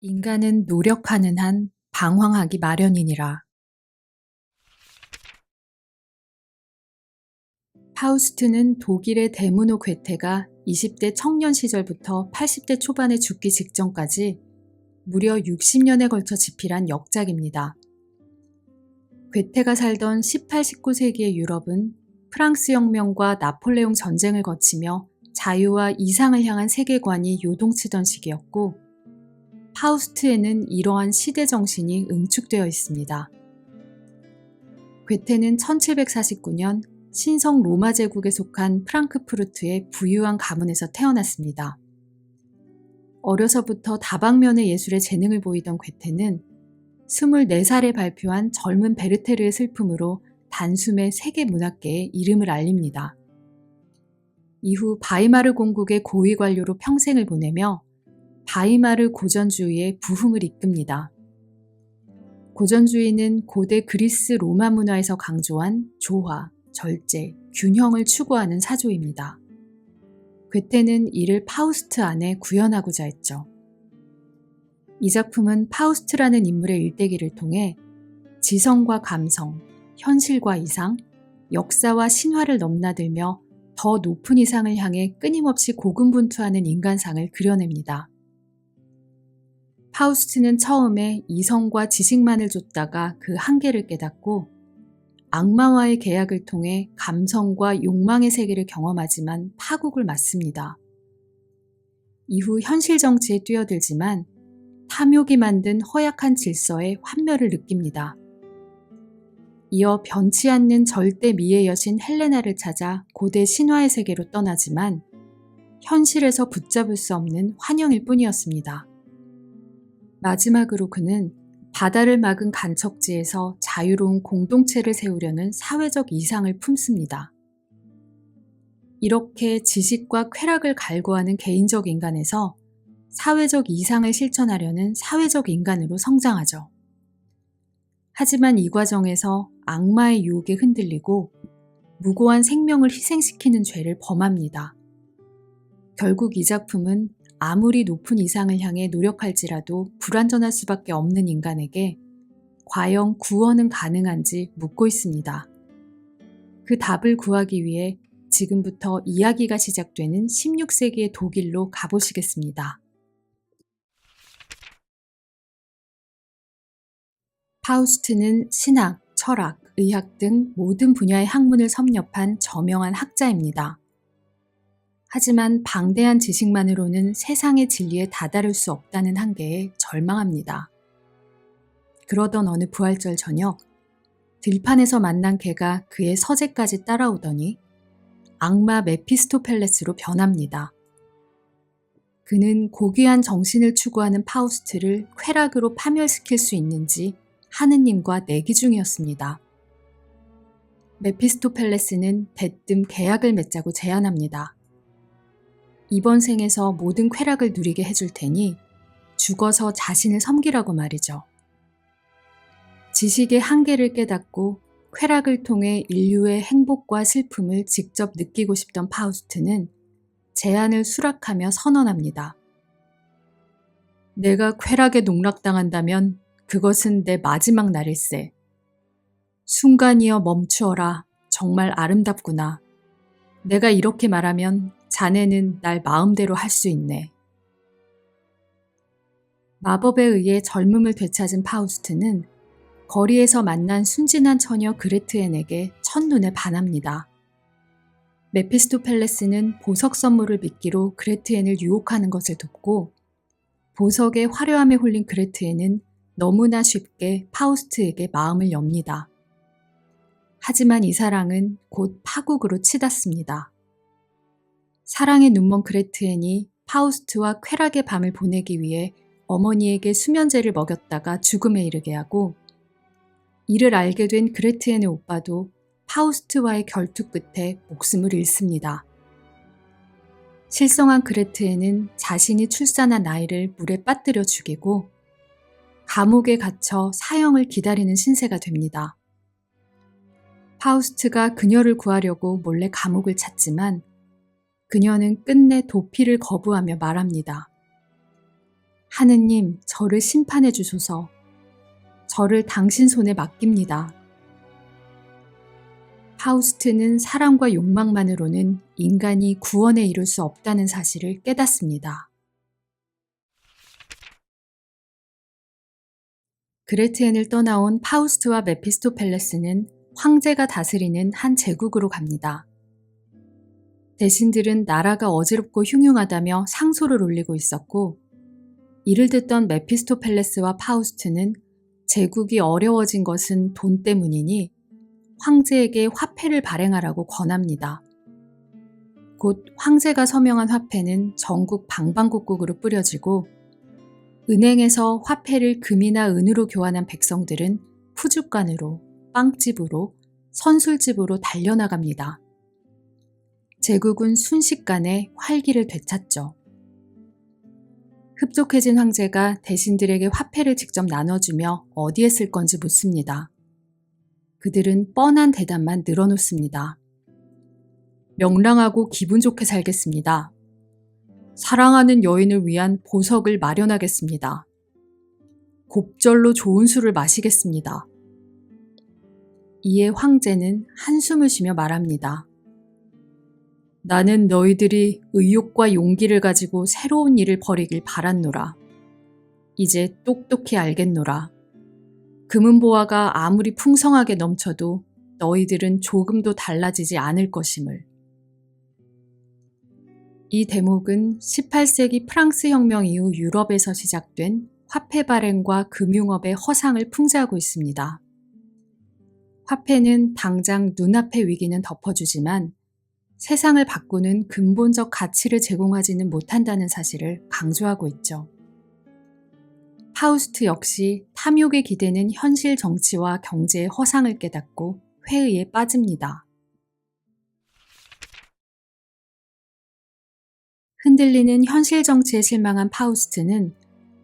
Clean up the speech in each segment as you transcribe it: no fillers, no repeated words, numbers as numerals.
인간은 노력하는 한 방황하기 마련이니라. 파우스트는 독일의 데무노 괴테가 20대 청년 시절부터 80대 초반에 죽기 직전까지 무려 60년에 걸쳐 집필한 역작입니다. 괴테가 살던 18, 19세기의 유럽은 프랑스 혁명과 나폴레옹 전쟁을 거치며 자유와 이상을 향한 세계관이 요동치던 시기였고, 파우스트에는 이러한 시대 정신이 응축되어 있습니다. 괴테는 1749년 신성 로마 제국에 속한 프랑크푸르트의 부유한 가문에서 태어났습니다. 어려서부터 다방면의 예술에 재능을 보이던 괴테는 24살에 발표한 젊은 베르테르의 슬픔으로 단숨에 세계 문학계에 이름을 알립니다. 이후 바이마르 공국의 고위 관료로 평생을 보내며 바이마르 고전주의의 부흥을 이끕니다. 고전주의는 고대 그리스 로마 문화에서 강조한 조화, 절제, 균형을 추구하는 사조입니다. 괴테는 이를 파우스트 안에 구현하고자 했죠. 이 작품은 파우스트라는 인물의 일대기를 통해 지성과 감성, 현실과 이상, 역사와 신화를 넘나들며 더 높은 이상을 향해 끊임없이 고군분투하는 인간상을 그려냅니다. 파우스트는 처음에 이성과 지식만을 쫓다가 그 한계를 깨닫고 악마와의 계약을 통해 감성과 욕망의 세계를 경험하지만 파국을 맞습니다. 이후 현실 정치에 뛰어들지만 탐욕이 만든 허약한 질서에 환멸을 느낍니다. 이어 변치 않는 절대 미의 여신 헬레나를 찾아 고대 신화의 세계로 떠나지만 현실에서 붙잡을 수 없는 환영일 뿐이었습니다. 마지막으로 그는 바다를 막은 간척지에서 자유로운 공동체를 세우려는 사회적 이상을 품습니다. 이렇게 지식과 쾌락을 갈구하는 개인적 인간에서 사회적 이상을 실천하려는 사회적 인간으로 성장하죠. 하지만 이 과정에서 악마의 유혹에 흔들리고 무고한 생명을 희생시키는 죄를 범합니다. 결국 이 작품은 아무리 높은 이상을 향해 노력할지라도 불완전할 수밖에 없는 인간에게 과연 구원은 가능한지 묻고 있습니다. 그 답을 구하기 위해 지금부터 이야기가 시작되는 16세기의 독일로 가보시겠습니다. 파우스트는 신학, 철학, 의학 등 모든 분야의 학문을 섭렵한 저명한 학자입니다. 하지만 방대한 지식만으로는 세상의 진리에 다다를 수 없다는 한계에 절망합니다. 그러던 어느 부활절 저녁, 들판에서 만난 개가 그의 서재까지 따라오더니 악마 메피스토펠레스로 변합니다. 그는 고귀한 정신을 추구하는 파우스트를 쾌락으로 파멸시킬 수 있는지 하느님과 내기 중이었습니다. 메피스토펠레스는 대뜸 계약을 맺자고 제안합니다. 이번 생에서 모든 쾌락을 누리게 해줄 테니 죽어서 자신을 섬기라고 말이죠. 지식의 한계를 깨닫고 쾌락을 통해 인류의 행복과 슬픔을 직접 느끼고 싶던 파우스트는 제안을 수락하며 선언합니다. 내가 쾌락에 농락당한다면 그것은 내 마지막 날일세. 순간이여 멈추어라. 정말 아름답구나. 내가 이렇게 말하면 자네는 날 마음대로 할 수 있네. 마법에 의해 젊음을 되찾은 파우스트는 거리에서 만난 순진한 처녀 그레트엔에게 첫눈에 반합니다. 메피스토펠레스는 보석 선물을 미끼로 그레트엔을 유혹하는 것을 돕고 보석의 화려함에 홀린 그레트엔은 너무나 쉽게 파우스트에게 마음을 엽니다. 하지만 이 사랑은 곧 파국으로 치닫습니다. 사랑에 눈먼 그레트엔이 파우스트와 쾌락의 밤을 보내기 위해 어머니에게 수면제를 먹였다가 죽음에 이르게 하고, 이를 알게 된 그레트엔의 오빠도 파우스트와의 결투 끝에 목숨을 잃습니다. 실성한 그레트엔은 자신이 출산한 아이를 물에 빠뜨려 죽이고 감옥에 갇혀 사형을 기다리는 신세가 됩니다. 파우스트가 그녀를 구하려고 몰래 감옥을 찾지만 그녀는 끝내 도피를 거부하며 말합니다. 하느님, 저를 심판해 주소서. 저를 당신 손에 맡깁니다. 파우스트는 사랑과 욕망만으로는 인간이 구원에 이룰 수 없다는 사실을 깨닫습니다. 그레트엔을 떠나온 파우스트와 메피스토펠레스는 황제가 다스리는 한 제국으로 갑니다. 대신들은 나라가 어지럽고 흉흉하다며 상소를 올리고 있었고, 이를 듣던 메피스토펠레스와 파우스트는 제국이 어려워진 것은 돈 때문이니 황제에게 화폐를 발행하라고 권합니다. 곧 황제가 서명한 화폐는 전국 방방곡곡으로 뿌려지고, 은행에서 화폐를 금이나 은으로 교환한 백성들은 푸줏간으로, 빵집으로, 선술집으로 달려나갑니다. 제국은 순식간에 활기를 되찾죠. 흡족해진 황제가 대신들에게 화폐를 직접 나눠주며 어디에 쓸 건지 묻습니다. 그들은 뻔한 대답만 늘어놓습니다. 명랑하고 기분 좋게 살겠습니다. 사랑하는 여인을 위한 보석을 마련하겠습니다. 곱절로 좋은 술을 마시겠습니다. 이에 황제는 한숨을 쉬며 말합니다. 나는 너희들이 의욕과 용기를 가지고 새로운 일을 벌이길 바랐노라. 이제 똑똑히 알겠노라. 금은보화가 아무리 풍성하게 넘쳐도 너희들은 조금도 달라지지 않을 것임을. 이 대목은 18세기 프랑스 혁명 이후 유럽에서 시작된 화폐 발행과 금융업의 허상을 풍자하고 있습니다. 화폐는 당장 눈앞의 위기는 덮어주지만 세상을 바꾸는 근본적 가치를 제공하지는 못한다는 사실을 강조하고 있죠. 파우스트 역시 탐욕에 기대는 현실 정치와 경제의 허상을 깨닫고 회의에 빠집니다. 흔들리는 현실 정치에 실망한 파우스트는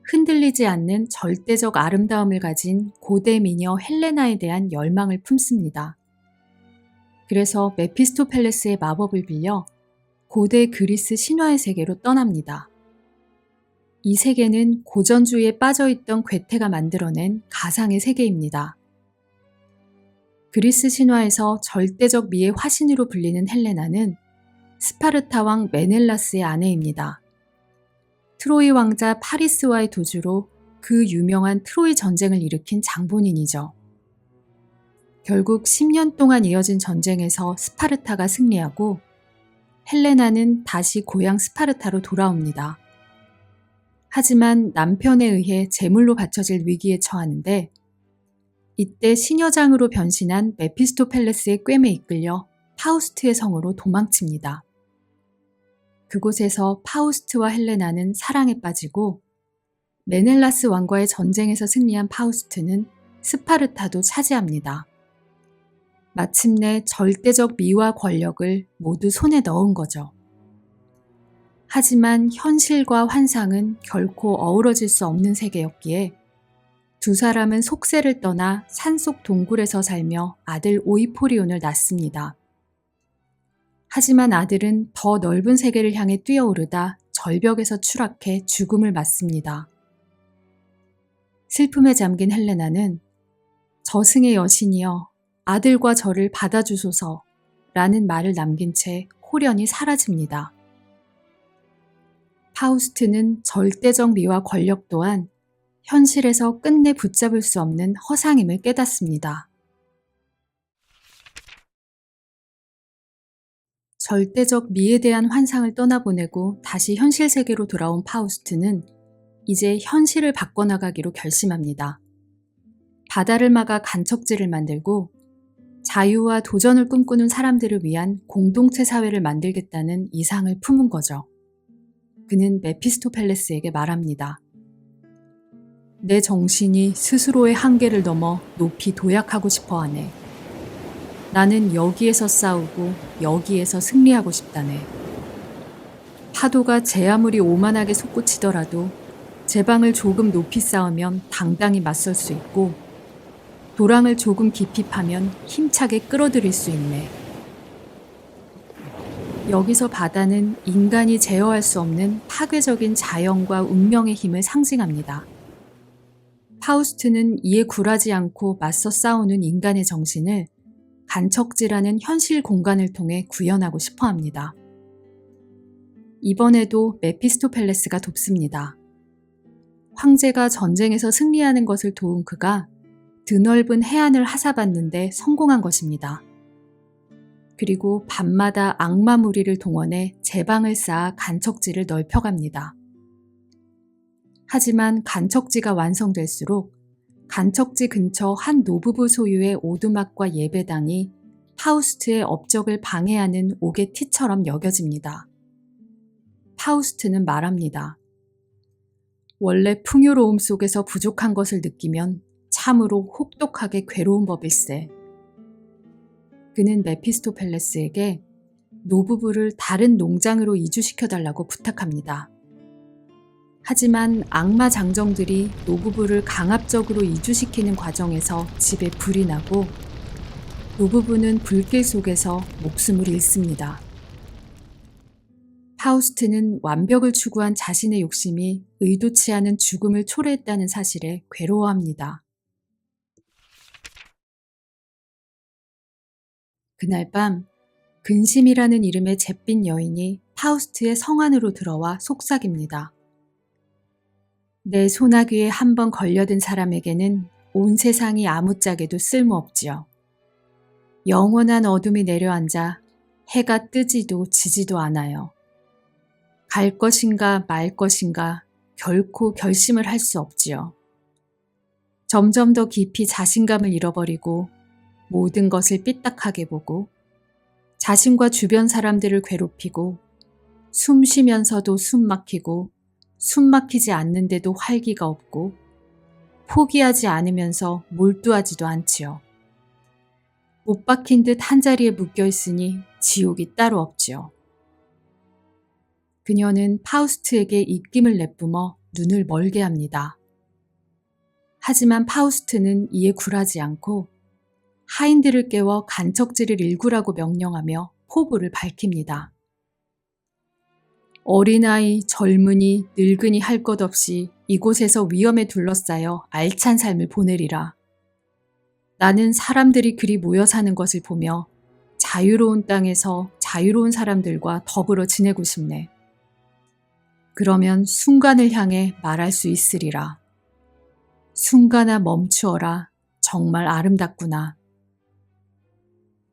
흔들리지 않는 절대적 아름다움을 가진 고대 미녀 헬레나에 대한 열망을 품습니다. 그래서 메피스토펠레스의 마법을 빌려 고대 그리스 신화의 세계로 떠납니다. 이 세계는 고전주의에 빠져있던 괴테가 만들어낸 가상의 세계입니다. 그리스 신화에서 절대적 미의 화신으로 불리는 헬레나는 스파르타 왕 메넬라스의 아내입니다. 트로이 왕자 파리스와의 도주로 그 유명한 트로이 전쟁을 일으킨 장본인이죠. 결국 10년 동안 이어진 전쟁에서 스파르타가 승리하고 헬레나는 다시 고향 스파르타로 돌아옵니다. 하지만 남편에 의해 제물로 바쳐질 위기에 처하는데 이때 시녀장으로 변신한 메피스토펠레스의 꿰매 이끌려 파우스트의 성으로 도망칩니다. 그곳에서 파우스트와 헬레나는 사랑에 빠지고 메넬라스 왕과의 전쟁에서 승리한 파우스트는 스파르타도 차지합니다. 마침내 절대적 미와 권력을 모두 손에 넣은 거죠. 하지만 현실과 환상은 결코 어우러질 수 없는 세계였기에 두 사람은 속세를 떠나 산속 동굴에서 살며 아들 오이포리온을 낳습니다. 하지만 아들은 더 넓은 세계를 향해 뛰어오르다 절벽에서 추락해 죽음을 맞습니다. 슬픔에 잠긴 헬레나는 저승의 여신이여 아들과 저를 받아주소서 라는 말을 남긴 채 홀연히 사라집니다. 파우스트는 절대적 미와 권력 또한 현실에서 끝내 붙잡을 수 없는 허상임을 깨닫습니다. 절대적 미에 대한 환상을 떠나보내고 다시 현실 세계로 돌아온 파우스트는 이제 현실을 바꿔나가기로 결심합니다. 바다를 막아 간척지를 만들고 자유와 도전을 꿈꾸는 사람들을 위한 공동체 사회를 만들겠다는 이상을 품은 거죠. 그는 메피스토펠레스에게 말합니다. 내 정신이 스스로의 한계를 넘어 높이 도약하고 싶어 하네. 나는 여기에서 싸우고 여기에서 승리하고 싶다네. 파도가 제 아무리 오만하게 솟구치더라도 제 방을 조금 높이 쌓으면 당당히 맞설 수 있고 도랑을 조금 깊이 파면 힘차게 끌어들일 수 있네. 여기서 바다는 인간이 제어할 수 없는 파괴적인 자연과 운명의 힘을 상징합니다. 파우스트는 이에 굴하지 않고 맞서 싸우는 인간의 정신을 간척지라는 현실 공간을 통해 구현하고 싶어 합니다. 이번에도 메피스토펠레스가 돕습니다. 황제가 전쟁에서 승리하는 것을 도운 그가 드넓은 해안을 하사봤는데 성공한 것입니다. 그리고 밤마다 악마 무리를 동원해 제방을 쌓아 간척지를 넓혀갑니다. 하지만 간척지가 완성될수록 간척지 근처 한 노부부 소유의 오두막과 예배당이 파우스트의 업적을 방해하는 옥의 티처럼 여겨집니다. 파우스트는 말합니다. 원래 풍요로움 속에서 부족한 것을 느끼면 참으로 혹독하게 괴로운 법일세. 그는 메피스토펠레스에게 노부부를 다른 농장으로 이주시켜달라고 부탁합니다. 하지만 악마 장정들이 노부부를 강압적으로 이주시키는 과정에서 집에 불이 나고 노부부는 불길 속에서 목숨을 잃습니다. 파우스트는 완벽을 추구한 자신의 욕심이 의도치 않은 죽음을 초래했다는 사실에 괴로워합니다. 그날 밤 근심이라는 이름의 잿빛 여인이 파우스트의 성 안으로 들어와 속삭입니다. 내 소나귀에 한번 걸려든 사람에게는 온 세상이 아무짝에도 쓸모없지요. 영원한 어둠이 내려앉아 해가 뜨지도 지지도 않아요. 갈 것인가 말 것인가 결코 결심을 할 수 없지요. 점점 더 깊이 자신감을 잃어버리고 모든 것을 삐딱하게 보고 자신과 주변 사람들을 괴롭히고 숨 쉬면서도 숨 막히고 숨 막히지 않는데도 활기가 없고 포기하지 않으면서 몰두하지도 않지요. 못 박힌 듯 한자리에 묶여 있으니 지옥이 따로 없지요. 그녀는 파우스트에게 입김을 내뿜어 눈을 멀게 합니다. 하지만 파우스트는 이에 굴하지 않고 하인들을 깨워 간척지를 일구라고 명령하며 포부를 밝힙니다. 어린아이, 젊은이, 늙은이 할 것 없이 이곳에서 위험에 둘러싸여 알찬 삶을 보내리라. 나는 사람들이 그리 모여 사는 것을 보며 자유로운 땅에서 자유로운 사람들과 더불어 지내고 싶네. 그러면 순간을 향해 말할 수 있으리라. 순간아 멈추어라. 정말 아름답구나.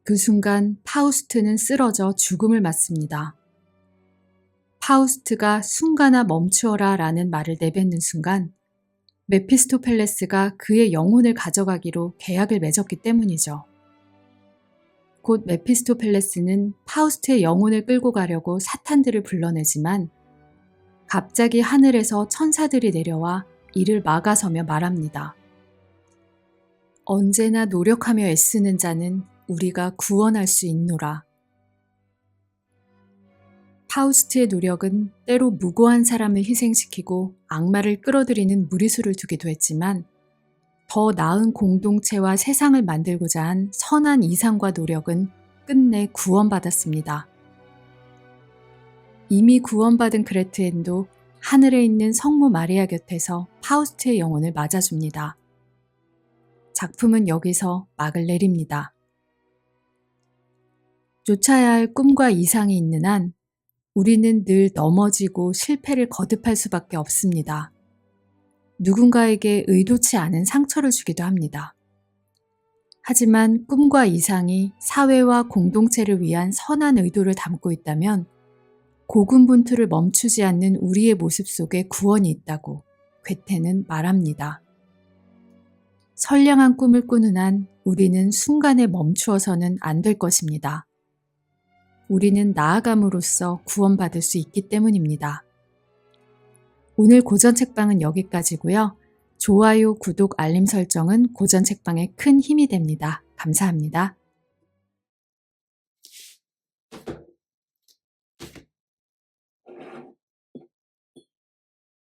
그 순간 파우스트는 쓰러져 죽음을 맞습니다. 파우스트가 순간아 멈추어라 라는 말을 내뱉는 순간 메피스토펠레스가 그의 영혼을 가져가기로 계약을 맺었기 때문이죠. 곧 메피스토펠레스는 파우스트의 영혼을 끌고 가려고 사탄들을 불러내지만 갑자기 하늘에서 천사들이 내려와 이를 막아서며 말합니다. 언제나 노력하며 애쓰는 자는 우리가 구원할 수 있노라. 파우스트의 노력은 때로 무고한 사람을 희생시키고 악마를 끌어들이는 무리수를 두기도 했지만 더 나은 공동체와 세상을 만들고자 한 선한 이상과 노력은 끝내 구원받았습니다. 이미 구원받은 그레트엔도 하늘에 있는 성모 마리아 곁에서 파우스트의 영혼을 맞아줍니다. 작품은 여기서 막을 내립니다. 쫓아야 할 꿈과 이상이 있는 한 우리는 늘 넘어지고 실패를 거듭할 수밖에 없습니다. 누군가에게 의도치 않은 상처를 주기도 합니다. 하지만 꿈과 이상이 사회와 공동체를 위한 선한 의도를 담고 있다면 고군분투를 멈추지 않는 우리의 모습 속에 구원이 있다고 괴테는 말합니다. 선량한 꿈을 꾸는 한 우리는 순간에 멈추어서는 안 될 것입니다. 우리는 나아감으로써 구원받을 수 있기 때문입니다. 오늘 고전책방은 여기까지고요. 좋아요, 구독, 알림 설정은 고전책방에 큰 힘이 됩니다. 감사합니다.